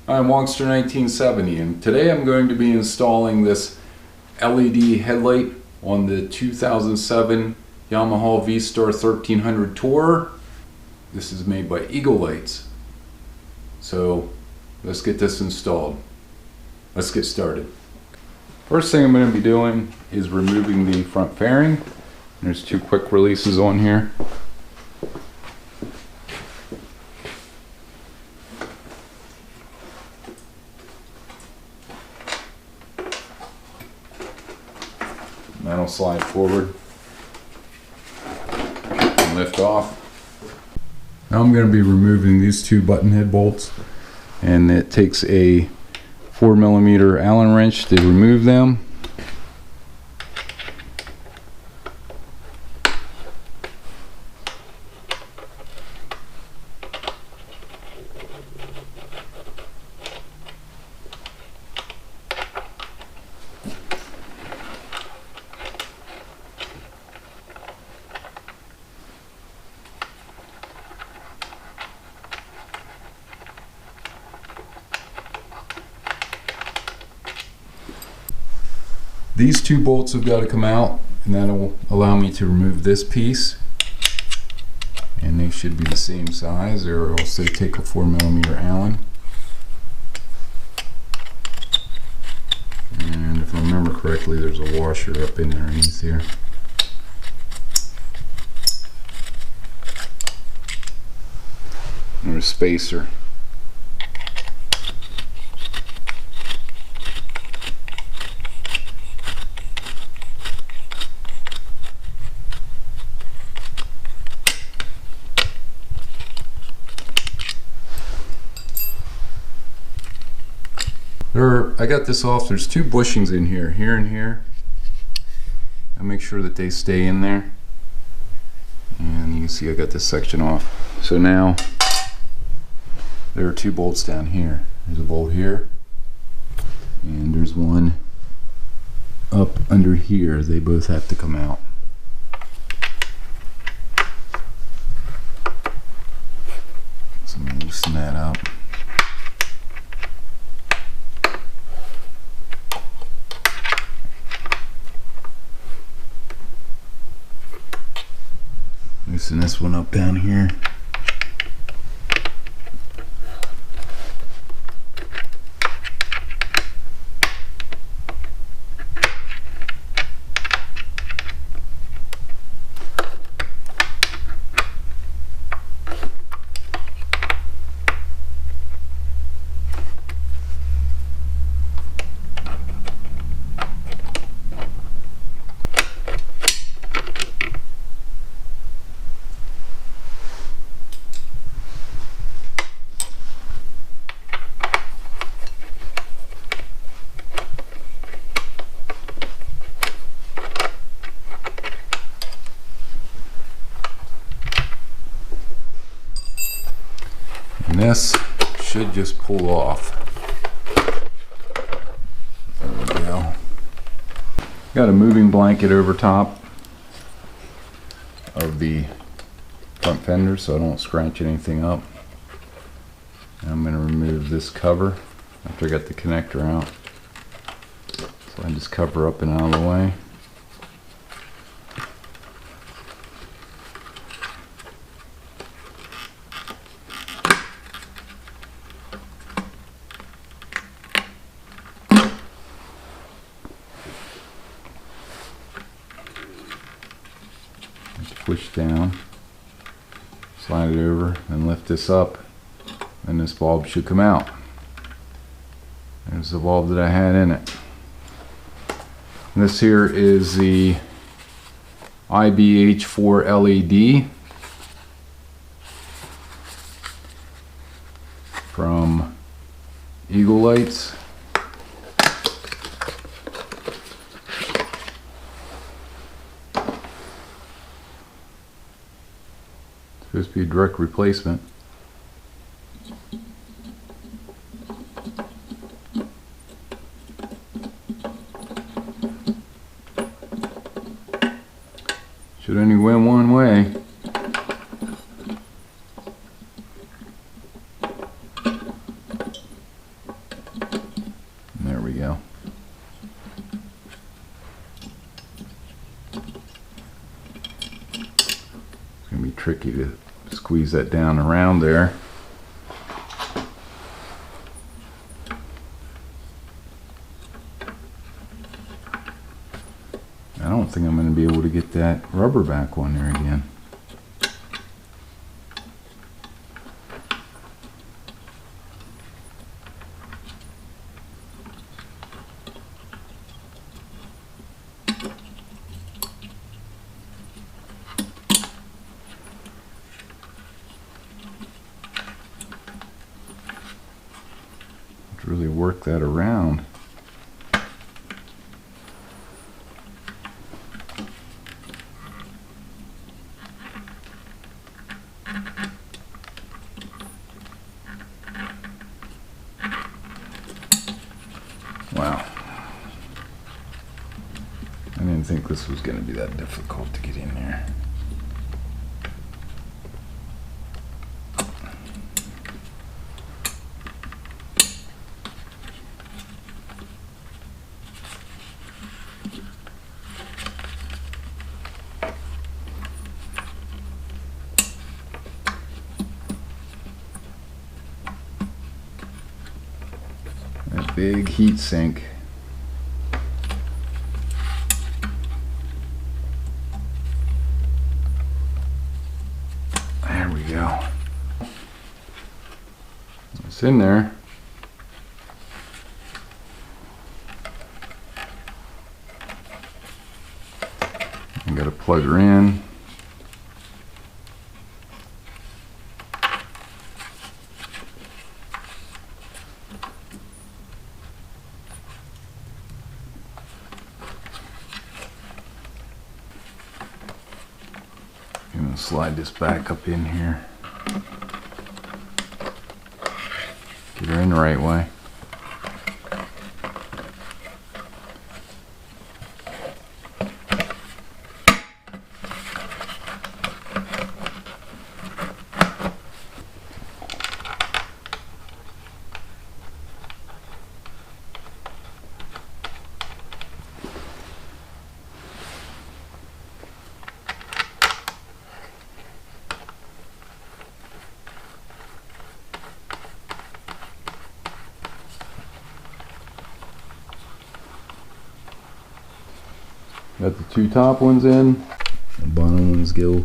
I'm Wongster 1970, and today I'm going to be installing this LED headlight on the 2007 Yamaha V-Star 1300 Tourer. This is made by Eagle Lights. So let's get this installed. Let's get started. First thing I'm going to be doing is removing the front fairing. There's two quick releases on here. That'll slide forward and lift off. Now I'm going to be removing these two button head bolts, and it takes a 4mm Allen wrench to remove them. These two bolts have got to come out, and that'll allow me to remove this piece, and they should be the same size, or else they take a 4mm Allen. And if I remember correctly, there's a washer up in underneath here. Or a spacer. I got this off. There's two bushings in here, and here. I make sure that they stay in there. And you can see I got this section off. So now there are two bolts down here. There's a bolt here, and there's one up under here. They both have to come out. So I'm going to loosen that up. Loosen this one up down here. And this should just pull off. There we go. Got a moving blanket over top of the front fender so I don't scratch anything up. And I'm going to remove this cover after I got the connector out. So I just cover up and out of the way. Push down, slide it over, and lift this up, and this bulb should come out. There's the bulb that I had in it. And this here is the IBH4 LED from Eagle Lights. Supposed to be a direct replacement. Should only win one way. tricky to squeeze that down around there. I don't think I'm going to be able to get that rubber back on there again. Really work that around. Wow. I didn't think this was going to be that difficult to get in there. That big heat sink. There we go. It's in there. I gotta plug her in. I'm gonna slide this back up in here. Get her in the right way. Got the two top ones in. The bottom ones go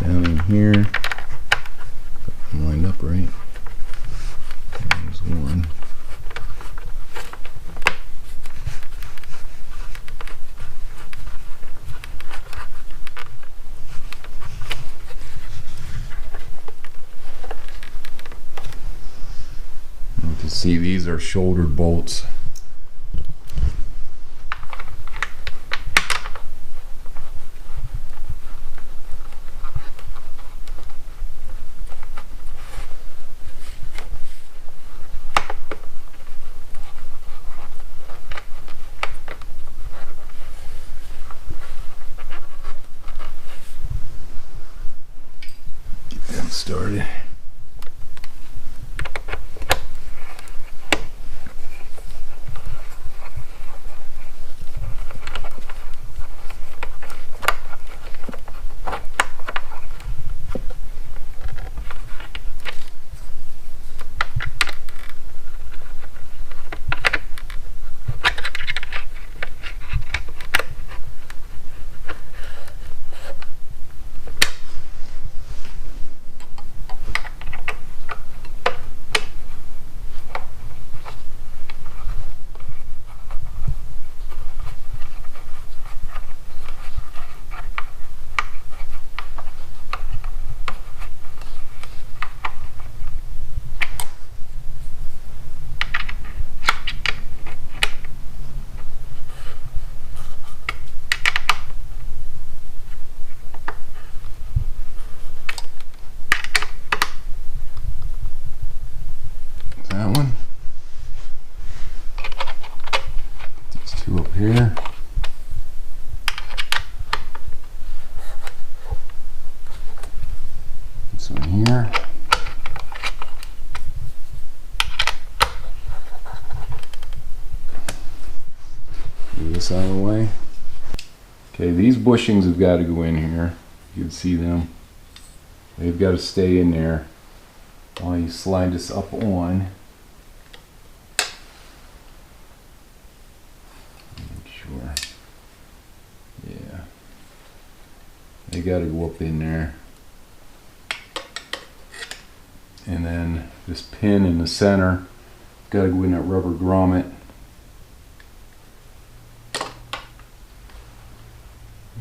down in here. Got them lined up right. There's one. You can see these are shoulder bolts. Started. That one. These two up here. This one here. Move this out of the way. Okay, these bushings have got to go in here. You can see them. They've got to stay in there while you slide this up on. Make sure. Yeah. They got to go up in there. And then this pin in the center, got to go in that rubber grommet.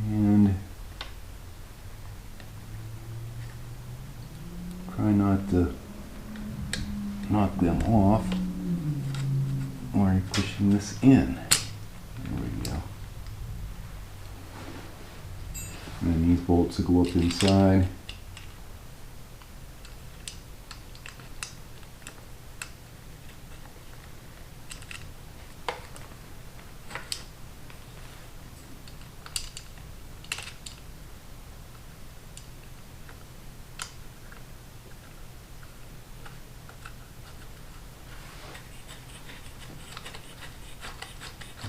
And try not to knock them off while you're pushing this in. There we go. And then these bolts will go up inside.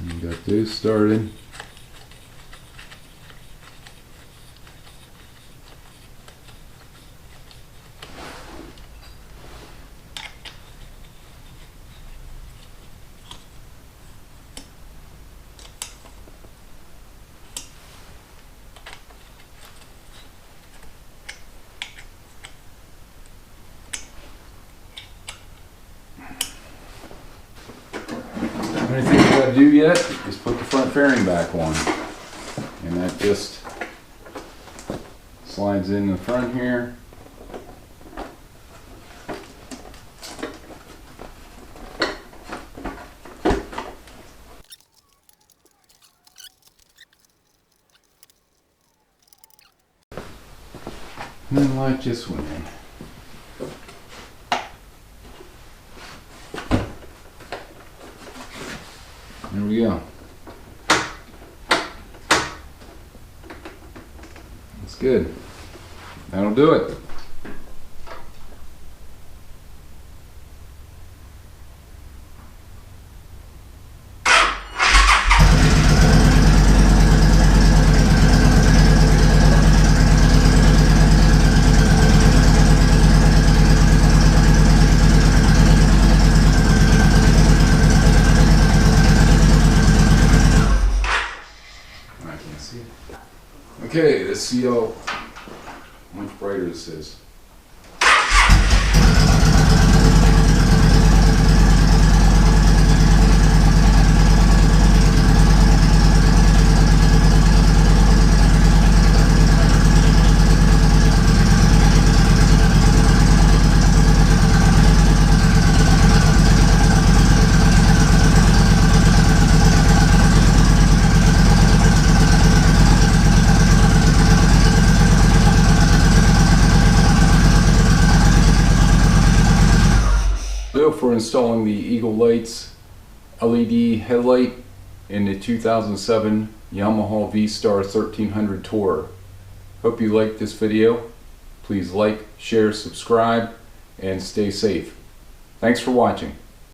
You got those started. Anything you got to do yet is put the front fairing back on, and that just slides in the front here. And then lock this one in. There we go. That's good. That'll do it. Okay, let's see how much brighter this is. For installing the Eagle Lights LED headlight in the 2007 Yamaha V-Star 1300 Tourer. Hope you liked this video. Please like, share, subscribe, and stay safe. Thanks for watching.